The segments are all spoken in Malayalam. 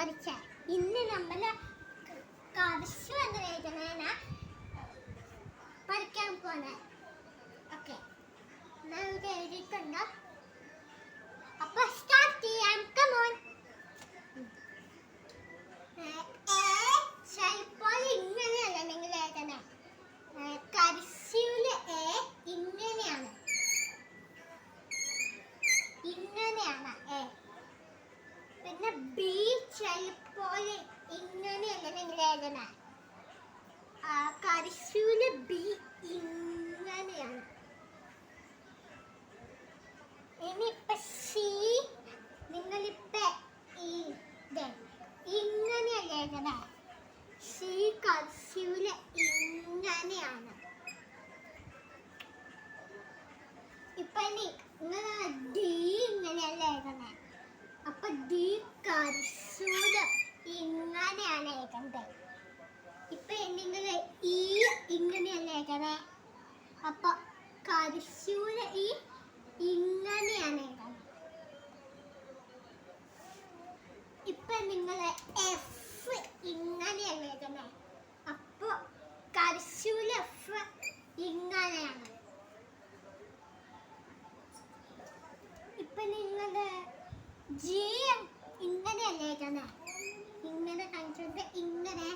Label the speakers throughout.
Speaker 1: പഠിച്ച ഇന്ന് നമ്മൾ കർശു എന്ന പഠിക്കാൻ പോണേ. ഓക്കെ, നമുക്ക് എഴുതിയിട്ടുണ്ടോ? അപ്പൊ സ്റ്റാർട്ട് ചെയ്യാം. കമോൺ. ചിലപ്പോൾ ഇങ്ങനെയല്ല നിങ്ങൾ എഴുതണേ. കർശൂല് ഇങ്ങനെയാണ്, ഇങ്ങനെയാണ് എ. പിന്നെ ബി ചിലപ്പോൾ ഇങ്ങനെയല്ല നിങ്ങൾ എഴുതണേ. കർശൂല് ബി ഇങ്ങനെയാണ്. ഇനിയിപ്പോ സി നിങ്ങളിപ്പോ ഇങ്ങനെയല്ല എഴുതണേ. സി കർശൂല് ഇങ്ങനെയാണ്. ഇപ്പൊ നിങ്ങൾ ഡി ഇങ്ങനെയല്ല എഴുതണേ. അപ്പൊ ഡി കർശൂല് ഇങ്ങനെയാണ് എഴുതണ്ടേ. ഇപ്പൊ നിങ്ങൾ ഈ ഇങ്ങനെയല്ല എഴുതണേ. അപ്പൊ കർശൂല് ഈ ഇങ്ങനെയാണ് എഴുതണേ. ഇപ്പൊ നിങ്ങൾ എഫ് ഇങ്ങനെയല്ല എഴുതണേ. അപ്പൊ കർശൂല് എഫ് ഇങ്ങനെയാണ്. ഇപ്പൊ നിങ്ങൾ ജി ഇങ്ങനെയല്ല എഴുതണേ. ഇങ്ങനെ കാണിച്ചിട്ട് ഇങ്ങനെ.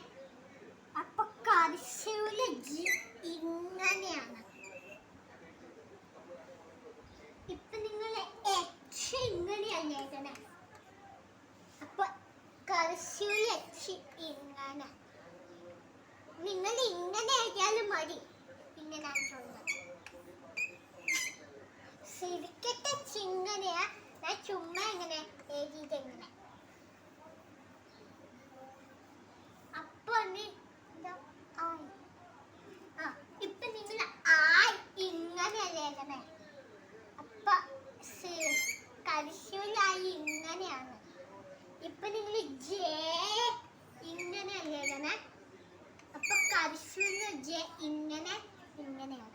Speaker 1: അപ്പൊ കർശൂല് ജി ഇങ്ങനെയാണ്. ഇപ്പൊ നിങ്ങൾ എച്ച് ഇങ്ങനെയല്ല എഴുതണേ. അപ്പൊ കർശൂല് എച്ച് ഇങ്ങനെ. നിങ്ങൾ ഇങ്ങനെ എഴുതിയാലും മതി. പിന്നെ ഞാൻ ചോദിക്കാം, ശരിക്കത്തെ ചിങ്ങനെയാ. ഞാൻ ചുമ്മാ ഇങ്ങനെ എഴുതിയിട്ട് എങ്ങനെ. അപ്പൊ ഇപ്പൊ നിങ്ങൾ ആ ഇങ്ങനെയല്ലേ എഴുതണേ. അപ്പൊ കർശൂലായി ഇങ്ങനെയാണ്. ഇപ്പൊ നിങ്ങൾ ജെ ഇങ്ങനെയല്ലേ എഴുതണേ. അപ്പൊ കർശൂല് ജെ ഇങ്ങനെ ഇങ്ങനെയാണ്.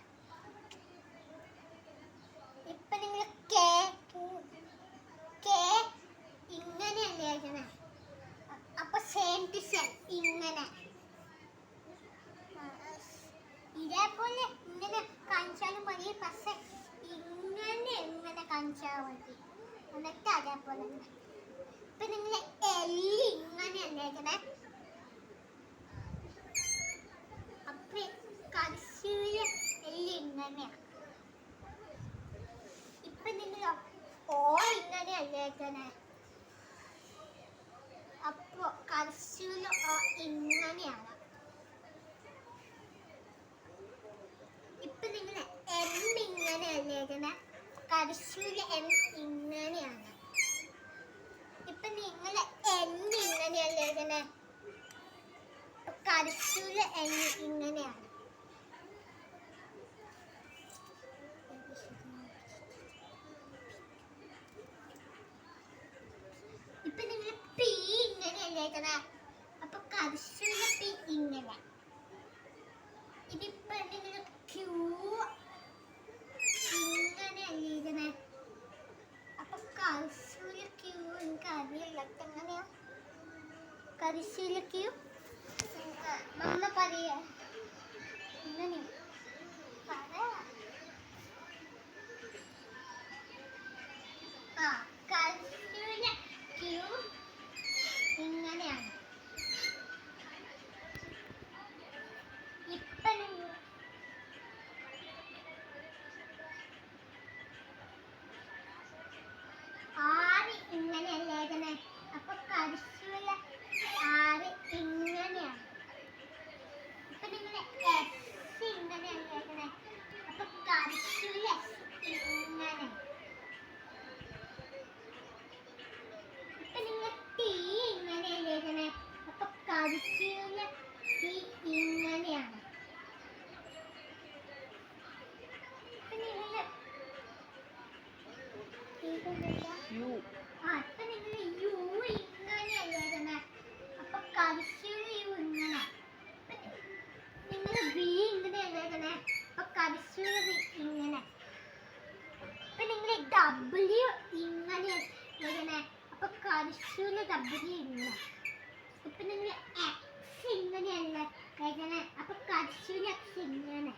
Speaker 1: ഇപ്പൊ നിങ്ങൾ കെ ഇങ്ങനെയല്ലേ എഴുതണേ. അപ്പൊ സെയിം ടു സെയിം ഇങ്ങനെ. ഇതേപോലെ ഇങ്ങനെ കാണിച്ചാലും മതി. പക്ഷെ ഇങ്ങനെ കാണിച്ചാൽ മതി. എന്നിട്ട് അതേപോലെ ഇപ്പൊ നിങ്ങൾ എല്ലി ഇങ്ങനെയല്ലേ എഴുതണേ. അപ്പൊ കർശൂല് എല്ലി ഇങ്ങനെയാണ്. ഇപ്പൊ നിങ്ങൾ ഓ ഇങ്ങനെയല്ലേ എഴുതണേ. അപ്പൊ കർശൂല് ഓ ഇങ്ങനെയാണ്. ഇപ്പൊ നിങ്ങൾ എം ഇങ്ങനെയല്ലേ എഴുതണേ. കർശൂല് എം ഇങ്ങനെയാണ്. ഇപ്പൊ നിങ്ങൾ എൻ ഇങ്ങനെയല്ലേ എഴുതണേ. കർശൂല് എൻ ഇങ്ങനെയാണ്. ഇപ്പൊ നിങ്ങൾ പി ഇങ്ങനെയല്ലേ എഴുതണേ. അപ്പൊ കർശൂല് പി ഇങ്ങനെ. ഇതിപ്പോ നിങ്ങൾ ക്യൂ ഇങ്ങനെയല്ലേ എഴുതണേ. അപ്പൊ കർശൂല് ക്യൂ എനിക്ക് അറിയില്ല എങ്ങനെയാ. കർശൂല് ക്യൂ മമ്മ പറയാ ഇങ്ങനെ പറയാ. കർശൂല് ക്യൂ ഇങ്ങനെയാണ്. ഇപ്പൊ ആറ് ഇങ്ങനെയല്ലേ എഴുതണേ. അപ്പൊ കർശൂല് ആറ് ഇങ്ങനെയാണ്. ഇപ്പൊ നിങ്ങൾ എസ് ഇങ്ങനെയല്ലേ എഴുതണേ. അപ്പൊ കർശൂല് എസ് ഇങ്ങനെ. ഇപ്പൊ നിങ്ങൾ ടി ഇങ്ങനെയല്ലേ എഴുതണേ. അപ്പൊ കർശൂല് ടി ഇങ്ങനെയാണ്. ഇപ്പൊ നിങ്ങൾ ഇപ്പൊ നിങ്ങൾ യു ഇങ്ങനെയല്ലേ എഴുതണേ. അപ്പൊ കർശൂല് യു ഇങ്ങനെ. നിങ്ങൾ ബി ഇങ്ങനെയല്ലേ എഴുതണേ. അപ്പൊ കർശൂല് ബി ഇങ്ങനെ. ഇപ്പൊ നിങ്ങൾ ഡബ്ല്യു ഇങ്ങനെ എഴുതണേ. അപ്പൊ കർശൂല് ഡബ്ല്യു ഇങ്ങനെ. ഇപ്പൊ നിങ്ങൾ എക്സ് ഇങ്ങനെയല്ല എഴുതണേ, അപ്പൊ കർശൂല എക്സ് ഇങ്ങനെ.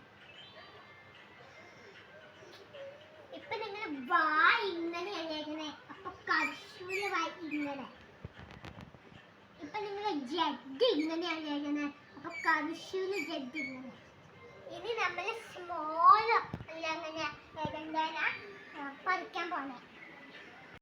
Speaker 1: ഇപ്പൊ നിങ്ങൾ വാ ഇങ്ങനെയല്ല എഴുതണേ, അപ്പൊ കർശൂല വാ ഇങ്ങനെ. ഇപ്പൊ നിങ്ങൾ ജഡ് ഇങ്ങനെയല്ല എഴുതണേ, അപ്പൊ കർശൂല ജഡ് ഇങ്ങനെ. ഇനി നമ്മൾ സ്മോൾ അല്ല അങ്ങനെ എഴുതേണ്ട പഠിക്കാൻ പോണേ.